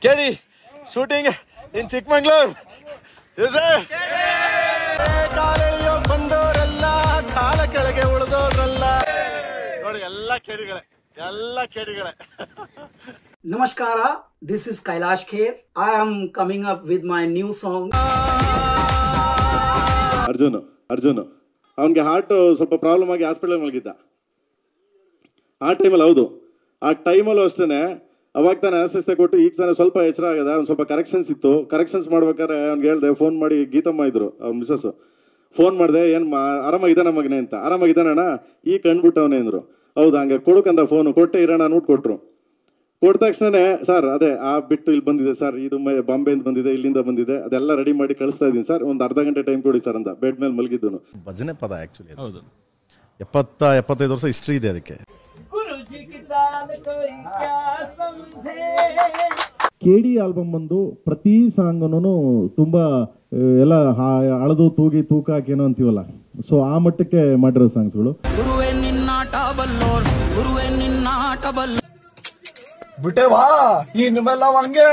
ಕೇಳಿ ಶೂಟಿಂಗ್ ಇನ್ ಚಿಕ್ಕಮಂಗ್ಳೂರ್. ಬಂದವರೆಲ್ಲ ಕಾಲ ಕೆಳಗೆ ಉಳಿದೋದ್ರಲ್ಲ ನೋಡಿ, ಎಲ್ಲ ಕೇಳಿಗಳೇ. ನಮಸ್ಕಾರ, this is Kailash Kher. I am coming up with my new song. Arjun ಅವನಿಗೆ ಹಾರ್ಟ್ ಸ್ವಲ್ಪ ಪ್ರಾಬ್ಲಮ್ ಆಗಿ ಹಾಸ್ಪಿಟಲ್ ಮಲಗಿದ್ದ. ಆ ಟೈಮಲ್ಲಿ ಹೌದು, ಆ ಟೈಮಲ್ಲೂ ಅಷ್ಟೇ ಅವಾಗ ತಾನೇ ಆಸ್ತೆ ಕೊಟ್ಟು ಈಗ ತಾನೇ ಸ್ವಲ್ಪ ಎಚ್ಚರ ಆಗದ. ಅವ್ನು ಸ್ವಲ್ಪ ಕರೆಕ್ಷನ್ಸ್ ಇತ್ತು. ಕರೆಕ್ಷನ್ಸ್ ಮಾಡ್ಬೇಕಾದ್ರೆ ಅವ್ನಿಗೆ ಹೇಳ್ದೆ, ಫೋನ್ ಮಾಡಿ, ಗೀತಮ್ಮ ಇದ್ರು ಅವ್ನ ಮಿಸಸ್, ಫೋನ್ ಮಾಡಿದೆ, ಏನು ಆರಾಮಾಗಿದ್ದಾನ ಮಗನೇ ಅಂತ. ಆರಾಮಾಗಿದ್ದಾನಣ್ಣ, ಈಗ ಕಂಡ್ಬಿಟ್ಟವನೇ ಅಂದರು. ಹೌದಾ, ಹಂಗೆ ಕೊಡಕಂದ ಫೋನು ಕೊಟ್ಟೆ ಇರೋಣ ನೋಟ್ ಕೊಟ್ಟರು. ಕೊಟ್ಟ ತಕ್ಷಣನೇ ಸರ್ ಅದೇ ಆ ಬಿಟ್ಟು ಇಲ್ಲಿ ಬಂದಿದೆ ಸರ್, ಇದು ಬಾಂಬೆಯಿಂದ ಬಂದಿದೆ, ಇಲ್ಲಿಂದ ಬಂದಿದೆ, ಅದೆಲ್ಲ ರೆಡಿ ಮಾಡಿ ಕಳಿಸ್ತಾ ಇದ್ದೀನಿ ಸರ್, ಒಂದು ಅರ್ಧ ಗಂಟೆ ಟೈಮ್ ಕೊಡಿ ಸರ್ ಅಂತ ಬೆಡ್ ಮೇಲೆ ಮಲಗಿದ್ದನು. ಭಜನೆ ಪದ ಆ್ಯಕ್ಚುಲಿ. ಹೌದು, 70-75 ವರ್ಷ ಹಿಸ್ಟ್ರಿ ಇದೆ ಅದಕ್ಕೆ. KD ಆಲ್ಬಮ್ ಬಂದು ಪ್ರತಿ ಸಾಂಗನು ತುಂಬಾ ಎಲ್ಲ ಅಳದು ತೂಗಿ ತೂಕ ಹಾಕೇನೋ ಅಂತೀವಲ್ಲ, ಸೊ ಆ ಮಟ್ಟಕ್ಕೆ ಮಾಡಿರೋ ಸಾಂಗ್ಸ್ಗಳು. ಬಿಟ್ಟೆ ವಾ ಇನ್ನು ಮೇಲೆ ಹಂಗೆ